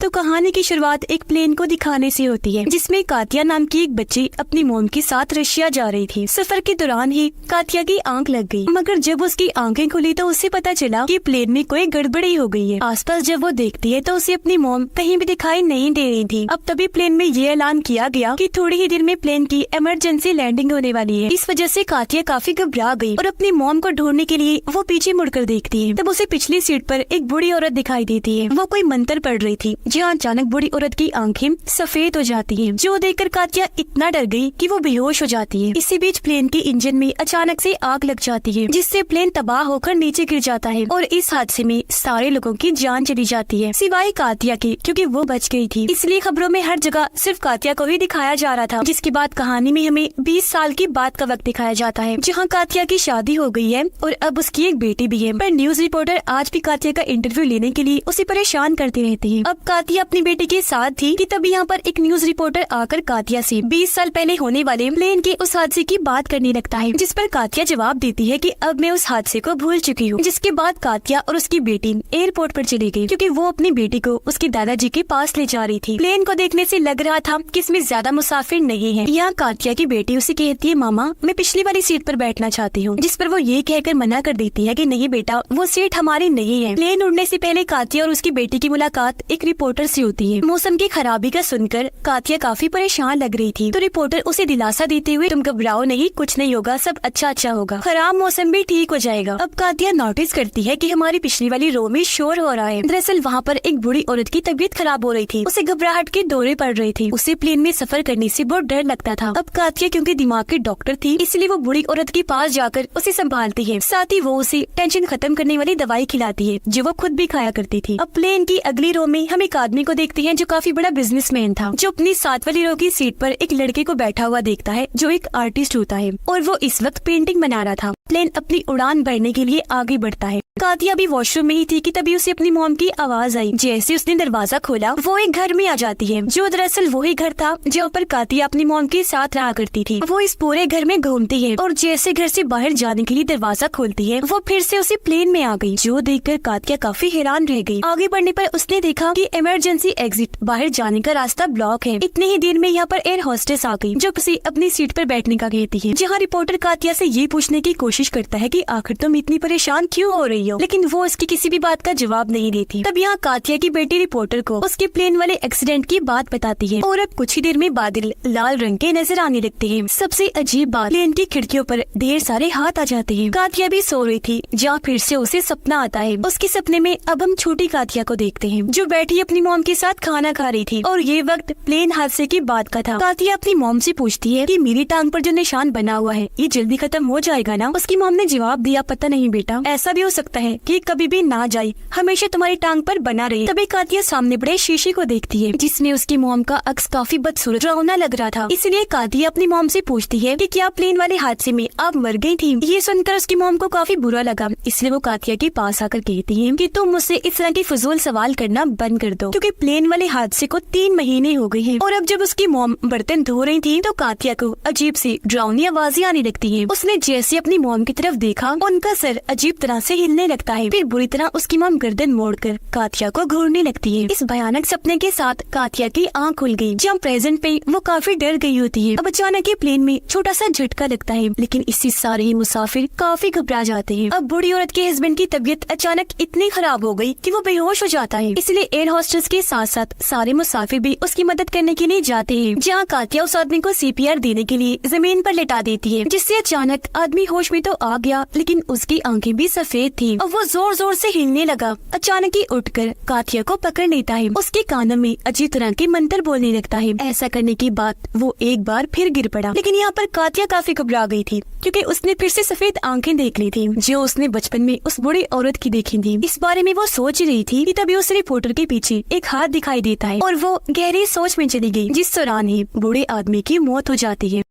तो कहानी की शुरुआत एक प्लेन को दिखाने से होती है, जिसमें कातिया नाम की एक बच्ची अपनी मोम के साथ रशिया जा रही थी। सफर के दौरान ही कातिया की आंख लग गई, मगर जब उसकी आंखें खुली तो उसे पता चला कि प्लेन में कोई गड़बड़ी हो गई है। आसपास जब वो देखती है तो उसे अपनी मोम कहीं भी दिखाई नहीं दे रही थी। अब तभी प्लेन में ये ऐलान किया गया कि थोड़ी ही देर में प्लेन की इमरजेंसी लैंडिंग होने वाली है। इस वजह से कातिया काफी घबरा गई और अपनी मोम को ढूंढने के लिए वो पीछे मुड़कर देखती है। तब उसे पिछली सीट पर एक बूढ़ी औरत दिखाई देती है। वो कोई मंत्र पढ़ रही थी, जहाँ अचानक बूढ़ी औरत की आंखें सफेद हो जाती हैं, जो देखकर कातिया इतना डर गई कि वो बेहोश हो जाती है। इसी बीच प्लेन के इंजन में अचानक से आग लग जाती है, जिससे प्लेन तबाह होकर नीचे गिर जाता है और इस हादसे में सारे लोगों की जान चली जाती है, सिवाय कातिया की, क्योंकि वो बच गई थी। इसलिए खबरों में हर जगह सिर्फ कातिया को ही दिखाया जा रहा था। जिसके बाद कहानी में हमें 20 साल की बात का वक्त दिखाया जाता है, जहाँ कातिया की शादी हो गई है और अब उसकी एक बेटी भी है। पर न्यूज रिपोर्टर आज भी कातिया का इंटरव्यू लेने के लिए उसे परेशान करती रहती है। अब कातिया अपनी बेटी के साथ थी कि तभी यहाँ पर एक न्यूज रिपोर्टर आकर कातिया से 20 साल पहले होने वाले प्लेन के उस हादसे की बात करने लगता है, जिस पर कातिया जवाब देती है कि अब मैं उस हादसे को भूल चुकी हूँ। जिसके बाद कातिया और उसकी बेटी एयरपोर्ट पर चली गई, क्योंकि वो अपनी बेटी को उसके दादाजी के पास ले जा रही थी। प्लेन को देखने से लग रहा था कि इसमें ज्यादा मुसाफिर नहीं है। यहाँ कातिया की बेटी उसे कहती है, मामा मैं पिछली वाली सीट पर बैठना चाहती हूँ, जिस पर वो ये कहकर मना कर देती है कि नहीं बेटा, वो सीट हमारी नहीं है। प्लेन उड़ने से पहले कातिया और उसकी बेटी की मुलाकात एक रिपोर्टर से होती है। मौसम की खराबी का सुनकर कातिया काफी परेशान लग रही थी, तो रिपोर्टर उसे दिलासा देते हुए, तुम घबराओ नहीं, कुछ नहीं होगा, सब अच्छा होगा, खराब मौसम भी ठीक हो जाएगा। अब कातिया नोटिस करती है कि हमारी पिछली वाली रो में शोर हो रहा है। दरअसल वहाँ पर एक बूढ़ी औरत की तबीयत खराब हो रही थी, उसे घबराहट के दौरे पड़ रहे थे। उसे प्लेन में सफर करने से बहुत डर लगता था। अब कातिया क्योंकि दिमाग की डॉक्टर थी, इसलिए वो बूढ़ी औरत के पास जाकर उसे संभालती है। साथ ही वो उसे टेंशन खत्म करने वाली दवाई खिलाती है, जो वो खुद भी खाया करती थी। अब प्लेन की अगली रो में हम एक आदमी को देखते हैं, जो काफी बड़ा बिजनेसमैन था, जो अपनी 7 वाली रो की सीट पर एक लड़के को बैठा हुआ देखता है, जो एक आर्टिस्ट होता है और वो इस वक्त पेंटिंग बना रहा था। प्लेन अपनी उड़ान भरने के लिए आगे बढ़ता है। कातिया भी वॉशरूम में ही थी कि तभी उसे अपनी मॉम की आवाज आई। जैसे उसने दरवाजा खोला, वो एक घर में आ जाती है, जो दरअसल वही घर था जहाँ पर कातिया अपनी मॉम के साथ रहा करती थी। वो इस पूरे घर में घूमती है और जैसे घर से बाहर जाने के लिए दरवाजा खोलती है, वो फिर से उसी प्लेन में आ गई, जो देखकर कातिया काफी हैरान रह गई। आगे बढ़ने पर उसने देखा कि इमरजेंसी एग्जिट, बाहर जाने का रास्ता ब्लॉक है। इतनी ही देर में यहाँ पर एयर होस्टेस आ गई, जो उसे अपनी सीट पर बैठने का कहती है। जहाँ रिपोर्टर कातिया से ये पूछने की कोशिश करता है कि आखिर तुम इतनी परेशान क्यों हो रही हो, लेकिन वो उसकी किसी भी बात का जवाब नहीं देती। तब यहाँ कातिया की बेटी रिपोर्टर को उसके प्लेन वाले एक्सीडेंट की बात बताती है और अब कुछ ही देर में बादल लाल रंग के नजर आने लगते हैं। सबसे अजीब बात, प्लेन की खिड़कियों पर ढेर सारे हाथ आ जाते हैं। कातिया भी सो रही थी, जहाँ फिर से उसे सपना आता है। उसके सपने में अब हम छोटी कातिया को देखते हैं, जो बैठी अपनी मॉम के साथ खाना खा रही थी और ये वक्त प्लेन हादसे की बात का था। कातिया अपनी मॉम से पूछती है कि मेरी टांग पर जो निशान बना हुआ है, ये जल्दी खत्म हो जाएगा ना? उसकी मॉम ने जवाब दिया, पता नहीं बेटा, ऐसा भी हो सकता है कि कभी भी ना जाए, हमेशा तुम्हारी टांग पर बना रहे। तभी कातिया सामने बड़े शीशे को देखती है, जिसमें उसकी मॉम का अक्स काफी बदसूरत डरावना लग रहा था। इसलिए कातिया अपनी मॉम से पूछती है कि क्या प्लेन वाले हादसे में आप मर गई थी? ये सुनकर उसकी मॉम को काफी बुरा लगा, इसलिए वो कातिया के पास आकर कहती है कि तुम मुझसे इस तरह की फजूल सवाल करना बंद कर दो, क्योंकि प्लेन वाले हादसे को 3 महीने हो गए हैं। और अब जब उसकी मॉम बर्तन धो रही थी, तो कातिया को अजीब सी डरावनी आवाजें आने लगती है। उसने जैसे अपनी मॉम की तरफ देखा, उनका सर अजीब तरह से हिलने लगता है। फिर बुरी तरह उसकी मॉम गर्दन मोड़कर कातिया को घूरने लगती है। इस भयानक सपने के साथ कातिया की आंख खुल गई, जहाँ प्रेजेंट पे वो काफी डर गई होती है। अब अचानक ये प्लेन में छोटा सा झटका लगता है, लेकिन इससे सारे ही मुसाफिर काफी घबरा जाते हैं। अब बूढ़ी औरत के हस्बैंड की तबीयत अचानक इतनी खराब हो गई कि वो बेहोश हो जाता है। इसलिए एयर होस्टेस के साथ साथ सारे मुसाफिर भी उसकी मदद करने के लिए जाते हैं, जहाँ कातिया उस आदमी को CPR देने के लिए जमीन पर लेटा देती है, जिससे अचानक आदमी होश में तो आ गया, लेकिन उसकी आंखें भी सफेद थी और वो जोर जोर से हिलने लगा। अचानक ही उठकर कातिया को पकड़ लेता है, उसके कानों में अजीब तरह के मंत्र बोलने लगता है। ऐसा करने के बाद वो एक बार फिर गिर पड़ा, लेकिन यहाँ पर कातिया काफी घबरा गई थी, क्योंकि उसने फिर से सफेद आंखें देख ली थी, जो उसने बचपन में उस बूढ़ी औरत की देखी थी। इस बारे में वो सोच रही थी कि तभी उस रिपोर्टर के पीछे एक हाथ दिखाई देता है और वो गहरी सोच में चली गई, जिस दौरान ही बूढ़े आदमी की मौत हो जाती है।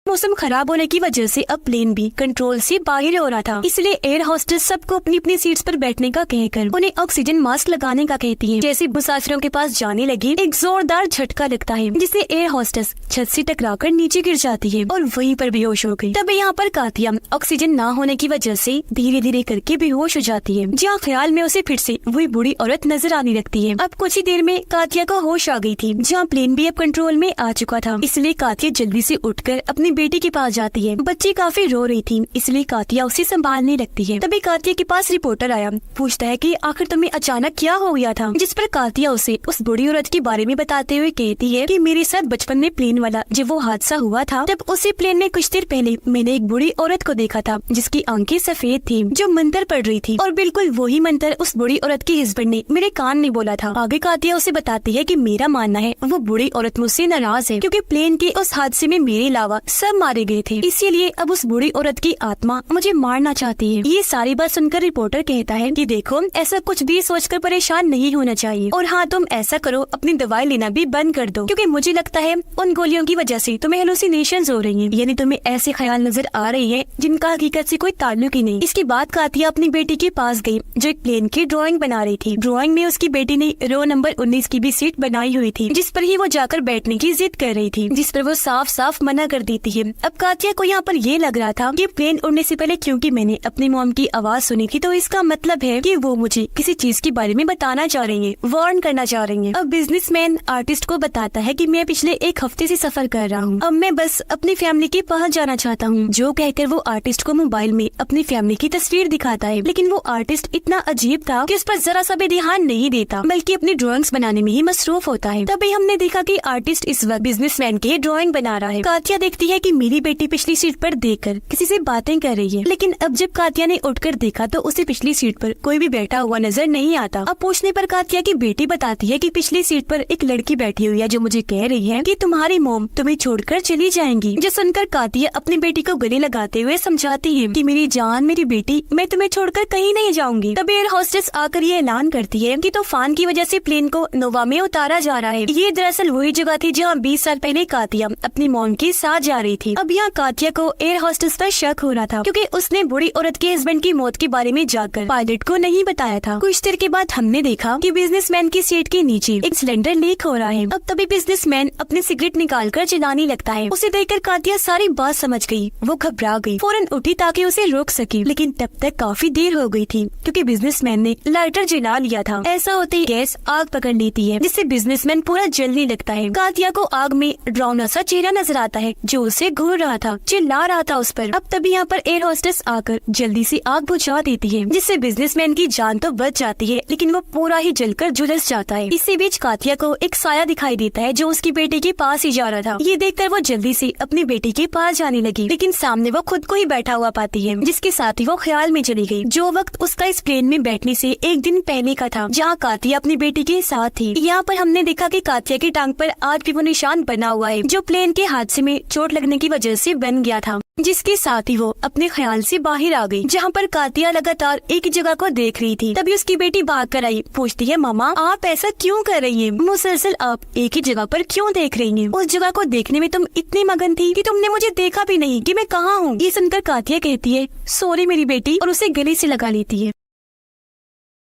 मौसम खराब होने की वजह से अब प्लेन भी कंट्रोल से बाहर हो रहा था, इसलिए एयर होस्टेस सबको अपनी अपनी सीट्स पर बैठने का कहकर उन्हें ऑक्सीजन मास्क लगाने का कहती है। जैसे मुसाफिरों के पास जाने लगी, एक जोरदार झटका लगता है जिससे एयर होस्टेस छत से टकराकर नीचे गिर जाती है और वहीं पर बेहोश हो गई। तब यहाँ पर कातिया ऑक्सीजन न होने की वजह से धीरे धीरे करके बेहोश हो जाती है, जहाँ ख्याल में उसे फिर से वही बूढ़ी औरत नजर आने लगती है। अब कुछ ही देर में कातिया को होश आ गई थी, जहाँ प्लेन भी अब कंट्रोल में आ चुका था, इसलिए कातिया जल्दी से उठकर अपनी बेटी के पास जाती है। बच्ची काफी रो रही थी, इसलिए कातिया उसे संभालने लगती है। तभी कातिया के पास रिपोर्टर आया, पूछता है कि आखिर तुम्हें अचानक क्या हो गया था, जिस पर कातिया उसे उस बूढ़ी औरत के बारे में बताते हुए कहती है कि मेरे साथ बचपन में प्लेन वाला जब वो हादसा हुआ था, तब उसी प्लेन में कुछ देर पहले मैंने एक बूढ़ी औरत को देखा था जिसकी आंखें सफेद थी, जो मंतर पढ़ रही थी, और बिल्कुल वही मंतर उस बूढ़ी औरत के हस्बैंड ने मेरे कान में बोला था। आगे कातिया उसे बताती है कि मेरा मानना है वो बूढ़ी औरत मुझसे नाराज है, क्योंकि प्लेन के उस हादसे में मेरे अलावा सब मारे गए थे, इसीलिए अब उस बूढ़ी औरत की आत्मा मुझे मारना चाहती है। ये सारी बात सुनकर रिपोर्टर कहता है कि देखो, ऐसा कुछ भी सोचकर परेशान नहीं होना चाहिए, और हाँ, तुम ऐसा करो, अपनी दवाई लेना भी बंद कर दो, क्योंकि मुझे लगता है उन गोलियों की वजह से तुम्हें हेलुसिनेशंस हो रही हैं, यानी तुम्हें ऐसे ख्याल नजर आ रही है जिनका हकीकत से कोई ताल्लुक ही नहीं। इसके बाद कातिया अपनी बेटी के पास गई, जो एक प्लेन की ड्राइंग बना रही थी। ड्राइंग में उसकी बेटी ने रो नंबर 19 की भी सीट बनाई हुई थी, जिस पर ही वो जाकर बैठने की जिद कर रही थी, जिस पर वो साफ साफ मना कर देती है। अब कातिया को यहाँ पर ये लग रहा था कि प्लेन उड़ने से पहले क्योंकि मैंने अपनी मॉम की आवाज सुनी थी, तो इसका मतलब है कि वो मुझे किसी चीज के बारे में बताना चाह रही है, वार्न करना चाह रही है। अब बिजनेसमैन आर्टिस्ट को बताता है कि मैं पिछले एक हफ्ते से सफर कर रहा हूँ, अब मैं बस अपनी फैमिली के पास जाना चाहता हूँ, जो कहकर वो आर्टिस्ट को मोबाइल में अपनी फैमिली की तस्वीर दिखाता है। लेकिन वो आर्टिस्ट इतना अजीब था कि उस पर जरा सा भी ध्यान नहीं देता, बल्कि अपनी ड्राइंग्स बनाने में ही मसरूफ होता है। तभी हमने देखा कि आर्टिस्ट इस वक्त बिजनेसमैन की ड्राइंग बना रहा है। कातिया देखती है कि मेरी बेटी पिछली सीट पर देखकर किसी से बातें कर रही है, लेकिन अब जब कातिया ने उठकर देखा तो उसे पिछली सीट पर कोई भी बैठा हुआ नजर नहीं आता। अब पूछने पर कातिया की बेटी बताती है कि पिछली सीट पर एक लड़की बैठी हुई है, जो मुझे कह रही है कि तुम्हारी मॉम तुम्हें छोड़कर चली जाएंगी। जो सुनकर कातिया अपनी बेटी को गले लगाते हुए समझाती है कि मेरी जान, मेरी बेटी, मैं तुम्हें छोड़कर कहीं नहीं जाऊंगी। तब एयर होस्टेस आकर ये ऐलान करती है कि तूफान की वजह से प्लेन को नोवा में उतारा जा रहा है। ये दरअसल वही जगह थी जहाँ 20 साल पहले कातिया अपनी मॉम के साथ जा रही थी। अब यहाँ कातिया को एयर होस्टेस पर शक हो रहा था, क्योंकि उसने बूढ़ी औरत के हस्बैंड की मौत के बारे में जाकर पायलट को नहीं बताया था। कुछ देर के बाद हमने देखा कि बिजनेसमैन की सीट के नीचे एक सिलेंडर लीक हो रहा है। अब तभी बिजनेसमैन अपनी सिगरेट निकालकर जलाने लगता है। उसे देखकर कातिया सारी बात समझ गई, वो घबरा गई, फौरन उठी ताकि उसे रोक सके, लेकिन तब तक काफी देर हो गई थी, क्योंकि बिजनेसमैन ने लाइटर जला लिया था। ऐसा होते ही गैस आग पकड़ लेती है, जिससे बिजनेसमैन पूरा जलने लगता है। कातिया को आग में डरावना सा चेहरा नजर आता है, जो उसे घूर रहा था, चिल्ला रहा था उस पर। अब तभी यहाँ पर एयर होस्टेस आकर जल्दी से आग बुझा देती है, जिससे बिजनेसमैन की जान तो बच जाती है, लेकिन वो पूरा ही जलकर झुलस जाता है। इसी बीच कातिया को एक साया दिखाई देता है, जो उसकी बेटी के पास ही जा रहा था। ये देखकर वो जल्दी से अपनी बेटी के पास जाने लगी, लेकिन सामने वो खुद को ही बैठा हुआ पाती है, जिसके साथ ही वो ख्याल में चली गई, जो वक्त उसका इस प्लेन में बैठने से एक दिन पहले का था, जहाँ कातिया अपनी बेटी के साथ थी। यहाँ पर हमने देखा कि कातिया की टांग पर आज भी वो निशान बना हुआ है, जो प्लेन के हादसे में चोट लगने की वजह से बन गया था, जिसके साथ ही वो अपने ख्याल से बाहर आ गई। जहाँ पर कातिया लगातार एक ही जगह को देख रही थी, तभी उसकी बेटी भाग कर आई, पूछती है, मामा आप ऐसा क्यों कर रही हैं? मुसलसल आप एक ही जगह पर क्यों देख रही हैं? उस जगह को देखने में तुम इतनी मगन थी कि तुमने मुझे देखा भी नहीं कि मैं कहाँ हूँ। ये सुनकर कातिया कहती है, सॉरी मेरी बेटी, और उसे गले से लगा लेती है।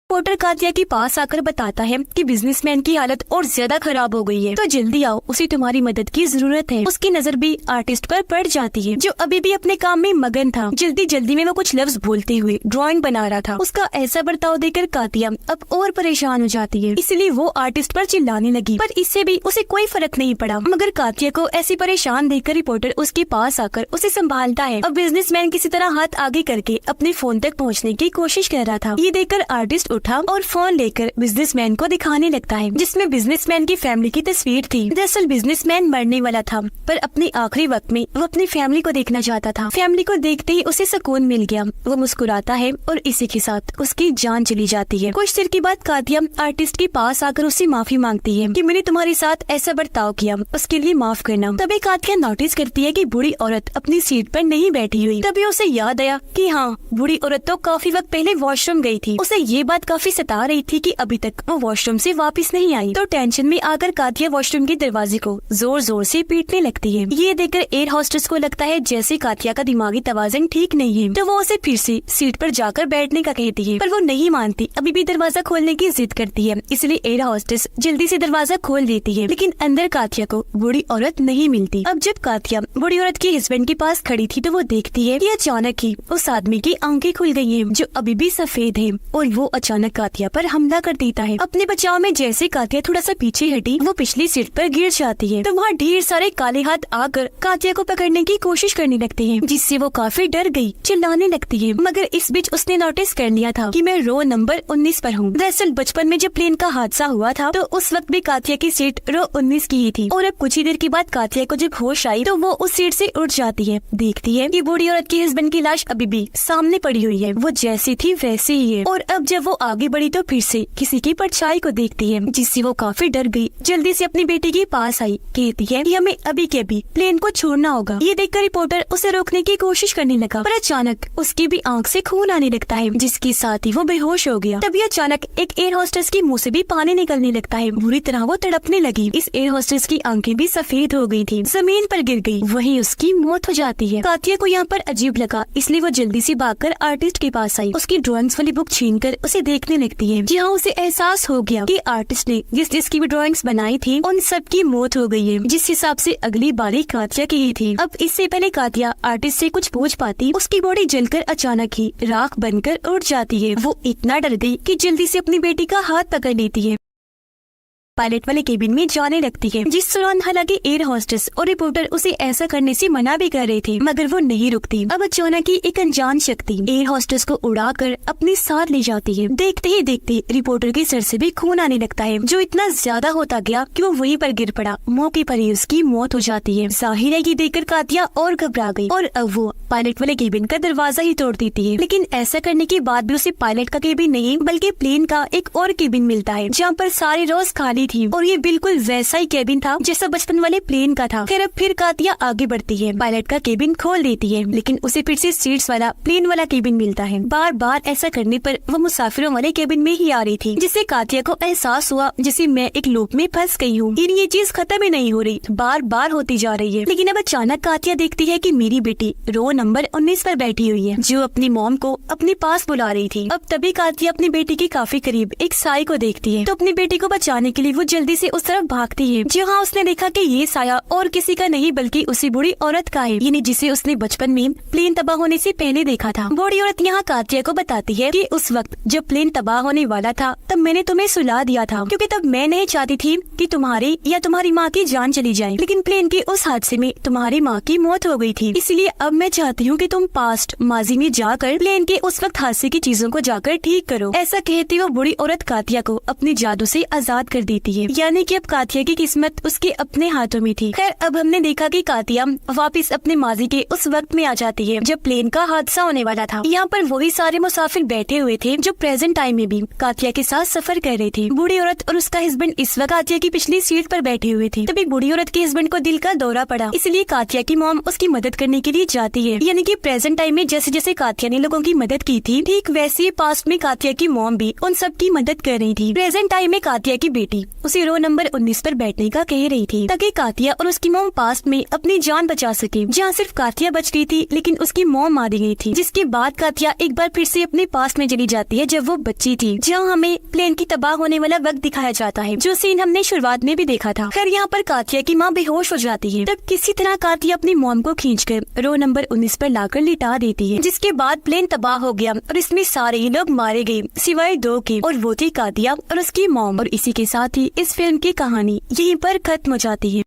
रिपोर्टर कातिया के पास आकर बताता है कि बिजनेसमैन की हालत और ज्यादा खराब हो गई है, तो जल्दी आओ, उसे तुम्हारी मदद की जरूरत है। उसकी नजर भी आर्टिस्ट पर पड़ जाती है, जो अभी भी अपने काम में मगन था। जल्दी जल्दी में वो कुछ लफ्ज भूलते हुए ड्राइंग बना रहा था। उसका ऐसा बर्ताव देखकर कातिया अब और परेशान हो जाती है, इसलिए वो आर्टिस्ट पर चिल्लाने लगी, पर इससे भी उसे कोई फर्क नहीं पड़ा। मगर कातिया को ऐसी परेशान देखकर रिपोर्टर उसके पास आकर उसे संभालता है। अब बिजनेसमैन किसी तरह हाथ आगे करके अपने फोन तक पहुँचने की कोशिश कर रहा था। ये देखकर आर्टिस्ट उठा और फोन लेकर बिजनेसमैन को दिखाने लगता है, जिसमें बिजनेसमैन की फैमिली की तस्वीर थी। दरअसल बिजनेसमैन मरने वाला था, पर अपने आखिरी वक्त में वो अपनी फैमिली को देखना चाहता था। फैमिली को देखते ही उसे सुकून मिल गया। वो मुस्कुराता है और इसी के साथ उसकी जान चली जाती है। कुछ देर के बाद कातिया आर्टिस्ट के पास आकर उससे माफी मांगती है कि मैंने तुम्हारे साथ ऐसा बर्ताव किया, उसके लिए माफ करना। तभी कातिया नोटिस करती है कि बूढ़ी औरत अपनी सीट पर नहीं बैठी हुई। तभी उसे याद आया कि हाँ, बूढ़ी औरत तो काफी वक्त पहले वॉशरूम गई थी। उसे ये बात बात काफी सता रही थी कि अभी तक वो वॉशरूम से वापस नहीं आई। तो टेंशन में आकर कातिया वॉशरूम के दरवाजे को जोर जोर से पीटने लगती है। ये देखकर एयर होस्टेस को लगता है जैसे कातिया का दिमागी तवाज़ुन ठीक नहीं है, तो वो उसे फिर से सीट पर जाकर बैठने का कहती है, पर वो नहीं मानती, अभी भी दरवाजा खोलने की जिद करती है। इसलिए एयर होस्टेस जल्दी से दरवाजा खोल देती है, लेकिन अंदर कातिया को बूढ़ी औरत नहीं मिलती। अब जब कातिया बूढ़ी औरत के हस्बैंड के पास खड़ी थी तो वो देखती है कि अचानक ही उस आदमी की आंखें खुल गई हैं, जो अभी भी सफेद है, और वो अचानक कातिया पर हमला कर देता है। अपने बचाव में जैसे कातिया थोड़ा सा पीछे हटी, वो पिछली सीट पर गिर जाती है। तो वहाँ ढेर सारे काले हाथ आकर कातिया को पकड़ने की कोशिश करने लगते हैं, जिससे वो काफी डर गई, चिल्लाने लगती है। मगर इस बीच उसने नोटिस कर लिया था कि मैं रो नंबर 19 पर हूँ। दरअसल बचपन में जब प्लेन का हादसा हुआ था तो उस वक्त भी कातिया की सीट रो 19 की ही थी, और अब कुछ ही देर के बाद कातिया को जब होश आई तो वो उस सीट से उठ जाती है। देखती है कि बूढ़ी औरत के हस्बैंड की लाश अभी भी सामने पड़ी हुई है, वो जैसी थी वैसी ही है। और अब जब वो आगे बढ़ी तो फिर से किसी की परछाई को देखती है, जिससे वो काफी डर गई। जल्दी से अपनी बेटी के पास आई, कहती है कि हमें अभी के अभी प्लेन को छोड़ना होगा। ये देखकर रिपोर्टर उसे रोकने की कोशिश करने लगा, पर अचानक उसकी भी आंख से खून आने लगता है, जिसके साथ ही वो बेहोश हो गया। तभी अचानक एक एयर होस्टेस की मुंह से भी पानी निकलने लगता है। बुरी तरह वो तड़पने लगी। इस एयर होस्टेस की आंखें भी सफेद हो गई थी, जमीन पर गिर गई, वहीं उसकी मौत हो जाती है। कातिया को यहाँ पर अजीब लगा, इसलिए वो जल्दी से भागकर आर्टिस्ट के पास आई। उसकी ड्राइंग्स वाली बुक छीनकर उसे देखने लगती है, जहाँ उसे एहसास हो गया कि आर्टिस्ट ने जिसकी भी ड्राइंग्स बनाई थी उन सब की मौत हो गई है, जिस हिसाब से अगली बारी कातिया की ही थी। अब इससे पहले कातिया आर्टिस्ट से कुछ पूछ पाती, उसकी बॉडी जलकर अचानक ही राख बनकर उड़ जाती है। वो इतना डर गई कि जल्दी से अपनी बेटी का हाथ पकड़ लेती है, पायलट वाले केबिन में जाने लगती है। जिस दौरान हालांकि एयर होस्टेस और रिपोर्टर उसे ऐसा करने से मना भी कर रहे थे, मगर वो नहीं रुकती। अब अचानक ही एक अनजान शक्ति एयर होस्टेस को उड़ाकर अपने साथ ले जाती है। देखते ही देखते रिपोर्टर के सर से भी खून आने लगता है, जो इतना ज्यादा होता गया कि वो वहीं पर गिर पड़ा। मौके पर ही उसकी मौत हो जाती है। जाहिर है कि देखकर कातिया और घबरा गई, और अब वो पायलट वाले केबिन का दरवाजा ही तोड़ देती है। लेकिन ऐसा करने के बाद भी उसे पायलट का केबिन नहीं बल्कि प्लेन का एक और केबिन मिलता है, जहाँ पर सारे रोज खाली थी, और ये बिल्कुल वैसा ही केबिन था जैसा बचपन वाले प्लेन का था। खैर अब फिर कातिया आगे बढ़ती है, पायलट का केबिन खोल देती है, लेकिन उसे फिर से सीट्स वाला प्लेन वाला केबिन मिलता है। बार बार ऐसा करने पर वो मुसाफिरों वाले केबिन में ही आ रही थी, जिससे कातिया को एहसास हुआ जैसे मैं एक लूप में फंस गई हूँ। ये चीज खत्म ही नहीं हो रही, बार बार होती जा रही है। लेकिन अब अचानक कातिया देखती है कि मेरी बेटी रो नंबर 19 पर बैठी हुई है, जो अपनी मॉम को अपने पास बुला रही थी। अब तभी कातिया अपनी बेटी के काफी करीब एक साई को देखती है, तो अपनी बेटी को बचाने के लिए वो जल्दी से उस तरफ भागती है, जहाँ उसने देखा कि ये साया और किसी का नहीं बल्कि उसी बूढ़ी औरत का है, यानी जिसे उसने बचपन में प्लेन तबाह होने से पहले देखा था। बूढ़ी औरत यहाँ कातिया को बताती है कि उस वक्त जब प्लेन तबाह होने वाला था तब मैंने तुम्हें सुला दिया था, क्योंकि तब मैं नहीं चाहती थी कि तुम्हारी या तुम्हारी माँ की जान चली जाए। लेकिन प्लेन के उस हादसे में तुम्हारी माँ की मौत हो गई थी, इसलिए अब मैं चाहती हूँ कि तुम पास्ट माजी में जाकर प्लेन के उस वक्त हादसे की चीजों को जाकर ठीक करो। ऐसा कहती वो बूढ़ी औरत कातिया को अपने जादू से आजाद कर देती है, यानी कि अब कातिया की किस्मत उसके अपने हाथों में थी। खैर अब हमने देखा कि कातिया वापस अपने माजी के उस वक्त में आ जाती है जब प्लेन का हादसा होने वाला था। यहाँ पर वही सारे मुसाफिर बैठे हुए थे जो प्रेजेंट टाइम में भी कातिया के साथ सफर कर रहे थे। बूढ़ी औरत और उसका हस्बैंड इस वक्त कातिया की पिछली सीट पर बैठे हुए थे। तभी बूढ़ी औरत के हस्बैंड को दिल का दौरा पड़ा, इसलिए कातिया की मॉम उसकी मदद करने के लिए जाती है। यानी कि प्रेजेंट टाइम में जैसे जैसे कातिया ने लोगों की मदद की थी, ठीक वैसे ही पास्ट में कातिया की मॉम भी उन सब की मदद कर रही थी। प्रेजेंट टाइम में कातिया की बेटी उसे रो नंबर 19 पर बैठने का कह रही थी, ताकि कातिया और उसकी मॉम पास्ट में अपनी जान बचा सके। जहाँ सिर्फ कातिया बच गई थी, लेकिन उसकी मॉम मारी गई थी। जिसके बाद कातिया एक बार फिर से अपने पास्ट में चली जाती है जब वो बच्ची थी, जहाँ हमें प्लेन की तबाह होने वाला वक्त दिखाया जाता है, जो सीन हमने शुरुआत में भी देखा था। खैर यहाँ पर कातिया की माँ बेहोश हो जाती है। तब किसी तरह कातिया अपनी मॉम को खींचकर रो नंबर 19 पर लाकर लिटा देती है, जिसके बाद प्लेन तबाह हो गया और इसमें सारे ही लोग मारे गए सिवाय 2 के, और वो थी कातिया और उसकी मॉम। और इसी के साथ ही इस फिल्म की कहानी यहीं पर खत्म हो जाती है।